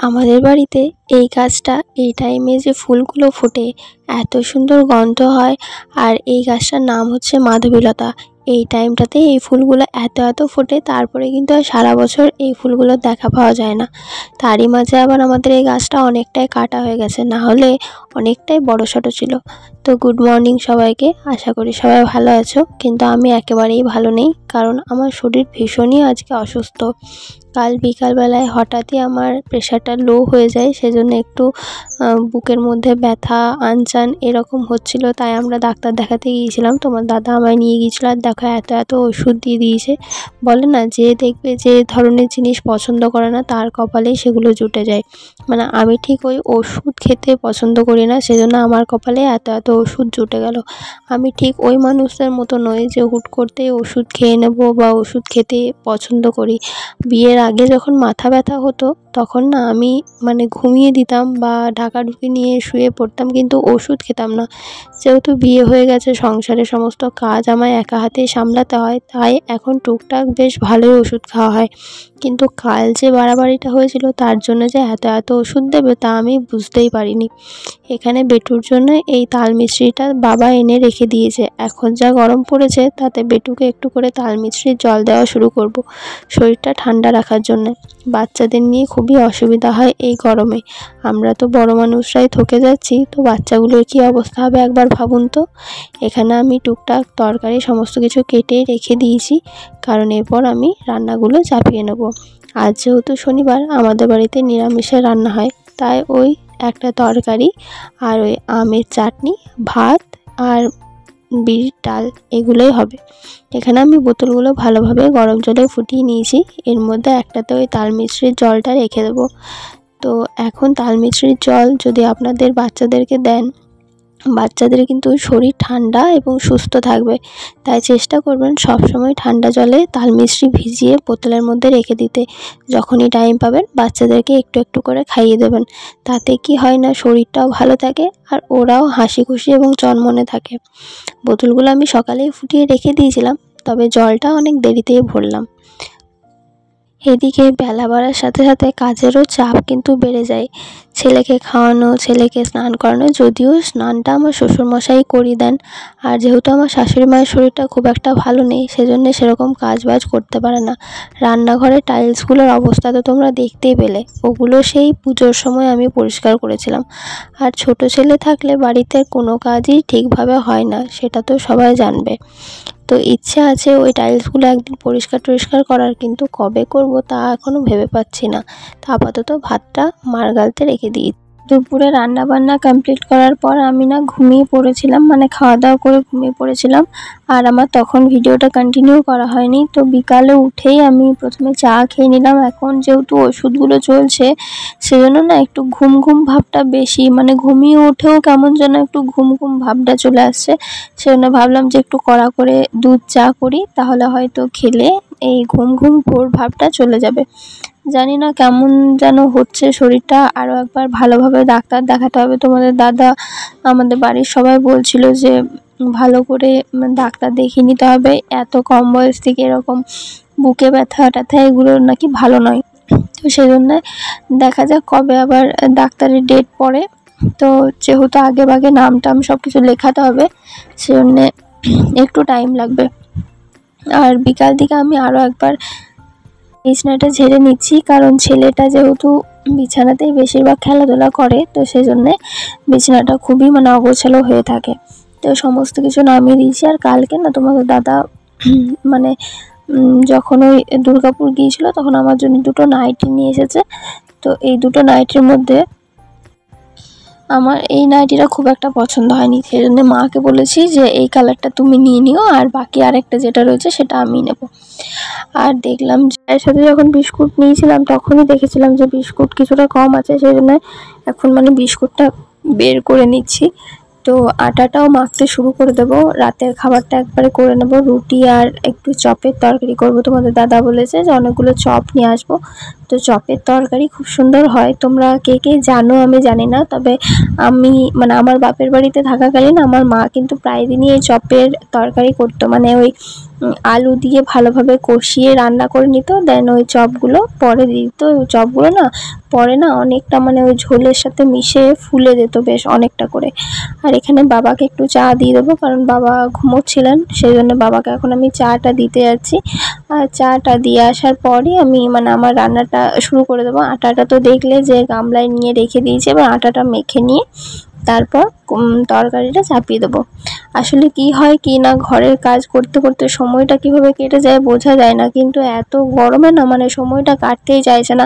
আমাদের বাড়িতে এই গাছটা এই টাইমে যে ফুলগুলো ফোটে এত সুন্দর গন্ধ হয়। আর এই গাছটার নাম হচ্ছে মাধবীলতা। এই টাইমটাতে এই ফুলগুলো এত ফোটে, তারপরে কিন্তু আর সারা বছর এই ফুলগুলোর দেখা পাওয়া যায় না। তারই মাঝে আবার আমাদের এই গাছটা অনেকটাই কাটা হয়ে গেছে, না হলে অনেকটাই বড়সড় ছিল। তো গুড মর্নিং সবাইকে, আশা করি সবাই ভালো আছো। কিন্তু আমি একেবারেই ভালো নেই, কারণ আমার শরীর ভীষণই আজকে অসুস্থ। কাল বিকালবেলায় হঠাৎই আমার প্রেশারটা লো হয়ে যায়, সেজন্য একটু বুকের মধ্যে ব্যথা আনচান এরকম হচ্ছিল। তাই আমরা ডাক্তার দেখাতে গিয়েছিলাম, তোমার দাদা আমায় নিয়ে গিয়েছিলো। আর দেখো এত ওষুধ দিয়ে দিয়েছে। বলে না, যে দেখবে যে ধরনের জিনিস পছন্দ করে না তার কপালেই সেগুলো জুটে যায়। মানে আমি ঠিক ওই ওষুধ খেতে পছন্দ করি না, সেজন্য আমার কপালে এত ওষুধ জুটে গেল। আমি ঠিক ওই মানুষদের মতো নই যে হুট করতে ওষুধ খেয়ে নেব বা ওষুধ খেতে পছন্দ করি। বিয়ের আগে যখন মাথা ব্যথা হতো তখন না আমি ঘুমিয়ে দিতাম বা ঢাকাঢুকি নিয়ে শুয়ে পড়তাম, কিন্তু ওষুধ খেতাম না। যেহেতু বিয়ে হয়ে গেছে, সংসারের সমস্ত কাজ আমায় একা হাতেই সামলাতে হয়, তাই এখন টুকটাক বেশ ভালোই ওষুধ খাওয়া হয়। কিন্তু কাল যে বাড়াবাড়িটা হয়েছিল তার জন্য যে এত ওষুধ দেবে তা আমি বুঝতেই পারিনি। এখানে বেটুর জন্য এই তাল মিছরিটা বাবা এনে রেখে দিয়েছে। এখন যা গরম পড়েছে তাতে বেটুকে একটু করে তাল মিছরির জল দেওয়া শুরু করব, শরীরটা ঠান্ডা রাখার জন্য। বাচ্চাদের নিয়ে খুবই অসুবিধা হয় এই গরমে। আমরা তো বড় মানুষরাই থকে যাচ্ছি, তো বাচ্চাগুলোর কী অবস্থা হবে একবার ভাবুন তো। এখানে আমি টুকটাক তরকারি সমস্ত কিছু কেটে রেখে দিয়েছি, কারণ এরপর আমি রান্নাগুলো চাপিয়ে নেব। আজ যেহেতু শনিবার, আমাদের বাড়িতে নিরামিষের রান্না হয়, তাই ওই একটা তরকারি আর ওই আমের চাটনি, ভাত আর বিরির ডাল এগুলোই হবে। এখানে আমি বোতলগুলো ভালোভাবে গরম জলে ফুটিয়ে নিয়েছি, এর মধ্যে একটাতে ওই তাল মিছরির জলটা রেখে দেবো। তো এখন তাল মিছরির জল যদি আপনাদের বাচ্চাদেরকে দেন, বাচ্চাদের কিন্তু শরীর ঠান্ডা এবং সুস্থ থাকবে। তাই চেষ্টা করবেন সবসময় ঠান্ডা জলে তাল মিছরি ভিজিয়ে বোতলের মধ্যে রেখে দিতে। যখনই টাইম পাবেন বাচ্চাদেরকে একটু করে খাইয়ে দেবেন। তাতে কি হয় না, শরীরটাও ভালো থাকে আর ওরাও হাসি খুশি এবং চনমনে থাকে। বোতলগুলো আমি সকালেই ফুটিয়ে রেখে দিয়েছিলাম, তবে জলটা অনেক দেরিতেই ভরলাম। এদিকে বেলা বাড়ার সাথে সাথে কাজেরও চাপ কিন্তু বেড়ে যায়। ছেলেকে খাওয়ানো, ছেলেকে স্নান করানো, যদিও স্নানটা আমার শ্বশুরমশাই করিয়ে দেন। আর যেহেতু আমার শাশুড়ি মায়ের শরীরটা খুব একটা ভালো নেই, সেজন্য সেরকম কাজবাজ করতে পারে না। রান্নাঘরের টাইলসগুলোর অবস্থা তো তোমরা দেখতেই পেলে, ওগুলো সেই পুজোর সময় আমি পরিষ্কার করেছিলাম। আর ছোট ছেলে থাকলে বাড়িতে কোনো কাজই ঠিকভাবে হয় না, সেটা তো সবাই জানবে। তো ইচ্ছে আছে ওই টাইলসগুলো একদিন পরিষ্কার করার, কিন্তু কবে করব তা এখনও ভেবে পাচ্ছি না। তো আপাতত ভাতটা মাড় গালতে রেখে দিই। দুপুরে রান্না বান্না কমপ্লিট করার পর আমি ঘুমিয়ে পড়েছিলাম, খাওয়া দাওয়া করে ঘুমিয়ে পড়েছিলাম। আর আমার তখন ভিডিওটা কন্টিনিউ করা হয়নি। তো বিকালে উঠেই আমি প্রথমে চা খেয়ে নিলাম। এখন যেহেতু ওষুধগুলো চলছে, সেজন্য একটু ঘুম ভাবটা বেশি, ঘুমিয়ে উঠেও কেমন যেন একটু ঘুম ভাবটা চলে আসছে। সেজন্য ভাবলাম যে একটু কড়া করে দুধ চা করি, তাহলে হয়তো খেলে এই ঘুম ভোর ভাবটা চলে যাবে। জানি না কেমন যেন হচ্ছে শরীরটা, আরও একবার ভালোভাবে ডাক্তার দেখাতে হবে। তোমাদের দাদা, আমাদের বাড়ির সবাই বলছিল যে ভালো করে ডাক্তার দেখিয়ে নিতে হবে। এত কম বয়স থেকে এরকম বুকে ব্যথা ট্যাথা এগুলো নাকি ভালো নয়। তো সেজন্য দেখা যাক কবে আবার ডাক্তারের ডেট পড়ে। তো যেহেতু আগে ভাগে নাম টাম সব কিছু লেখাতে হবে, সেজন্য একটু টাইম লাগবে। আর বিকাল দিকে আমি আরও একবার বিছানাটা ঝেড়ে নিচ্ছি, কারণ ছেলেটা যেহেতু বিছানাতেই বেশিরভাগ খেলাধুলা করে, তো সেজন্য বিছানাটা খুবই অগোছালো হয়ে থাকে। তো সমস্ত কিছু নামিয়ে দিয়েছি। আর কালকে তোমাদের দাদা যখন ওই দুর্গাপুর গিয়েছিল তখন আমার জন্য দুটো নাইটি নিয়ে এসেছে। তো এই দুটো নাইটির মধ্যে আমার এই নাইটিটা খুব একটা পছন্দ হয়নি, সেই জন্য মাকে বলেছি যে এই কালারটা তুমি নিয়ে নিও, আর বাকি আরেকটা যেটা রয়েছে সেটা আমি নেব। আর দেখলাম চায়ের সাথে যখন বিস্কুট নিয়েছিলাম তখনই দেখেছিলাম যে বিস্কুট কিছুটা কম আছে, সেই জন্য এখন বিস্কুটটা বের করে নিচ্ছি। তো আটাটাও মাখতে শুরু করে দেবো। রাতের খাবারটা একবারে করে নেব, রুটি আর একটু চপের তরকারি করব। তোমাদের দাদা বলেছে যে অনেকগুলো চপ নিয়ে আসবো। তো চপের তরকারি খুব সুন্দর হয়, তোমরা কে জানো আমি জানি না, তবে আমি আমার বাপের বাড়িতে থাকাকালীন আমার মা কিন্তু প্রায় দিনই এই চপের তরকারি করতো। ওই আলু দিয়ে ভালোভাবে কষিয়ে রান্না করে নিত, দেন ওই চপগুলো পরে দিত। চপগুলো না পরে না অনেকটা মানে ওই ঝোলের সাথে মিশে ফুলে যেত বেশ অনেকটা করে। আর এখানে বাবাকে একটু চা দিয়ে দেবো, কারণ বাবা ঘুমোচ্ছিলেন, সেই জন্য বাবাকে এখন আমি চাটা দিতে যাচ্ছি। আর চাটা দিয়ে আসার পরই আমি মানে আমার রান্নাটা শুরু করে দেবো। আটাটা তো দেখলে যে গামলায় নিয়ে রেখে দিয়েছি, এবার আটাটা মেখে নিয়ে তারপর তরকারিটা চাপিয়ে দেবো। আসলে কি হয় কি না, ঘরের কাজ করতে করতে সময়টা কিভাবে কেটে যায় বোঝা যায় না, কিন্তু এত গরমে না মানে সময়টা কাটতেই চাইছে না।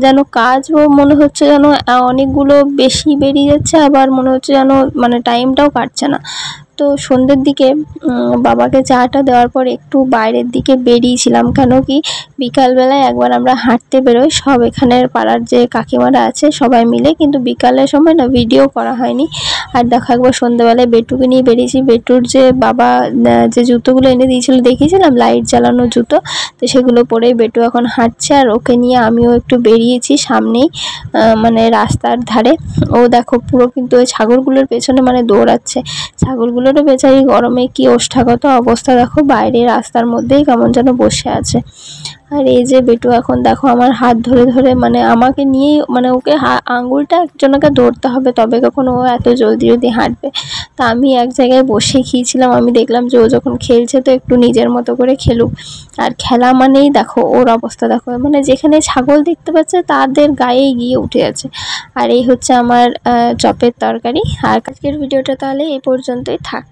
যেন কাজও মনে হচ্ছে যেন অনেকগুলো বেশি বেরিয়ে যাচ্ছে, আবার মনে হচ্ছে যেন মানে টাইমটাও কাটছে না। তো সন্ধ্যের দিকে বাবাকে চাটা দেওয়ার পর একটু বাইরের দিকে বেরিয়েছিলাম, কেন কি বিকালবেলায় একবার আমরা হাঁটতে বেরোই সব এখানের পাড়ার যে কাকিমারা আছে সবাই মিলে, কিন্তু বিকালের সময় না ভিডিও করা হয়নি। আর দেখো একবার সন্ধ্যেবেলায় বেটুকে নিয়ে বেরিয়েছি, বেটুর যে বাবা যে জুতোগুলো এনে দিয়েছিল দেখিয়েছিলাম লাইট জ্বালানো জুতো, তো সেগুলো পরেই বেটু এখন হাঁটছে। আর ওকে নিয়ে আমিও একটু বেরিয়েছি সামনেই মানে রাস্তার ধারে। ও দেখো পুরো কিন্তু ওই ছাগলগুলোর পেছনে মানে দৌড়াচ্ছে। ছাগলগুলোরও বেচারি গরমে কি ওষ্ঠাগত অবস্থা, দেখো বাইরে রাস্তার মধ্যেই কেমন যেন বসে আছে। আর এই যে বেটু এখন দেখো আমার হাত ধরে ধরে মানে আমাকে নিয়েই মানে ওকে আঙুলটা একজনকে ধরতে হবে তবে কখন ও এত জলদি হাঁটবে। তা আমি এক জায়গায় বসে খেয়েছিলাম, আমি দেখলাম যে ও যখন খেলছে তো একটু নিজের মতো করে খেলুক। আর খেলা মানেই দেখো ওর অবস্থা দেখো, মানে যেখানে ছাগল দেখতে পাচ্ছে তাদের গায়েই গিয়ে উঠে আছে। আর এই হচ্ছে আমার চপের তরকারি। আর আজকের ভিডিওটা তাহলে এই পর্যন্তই থাক।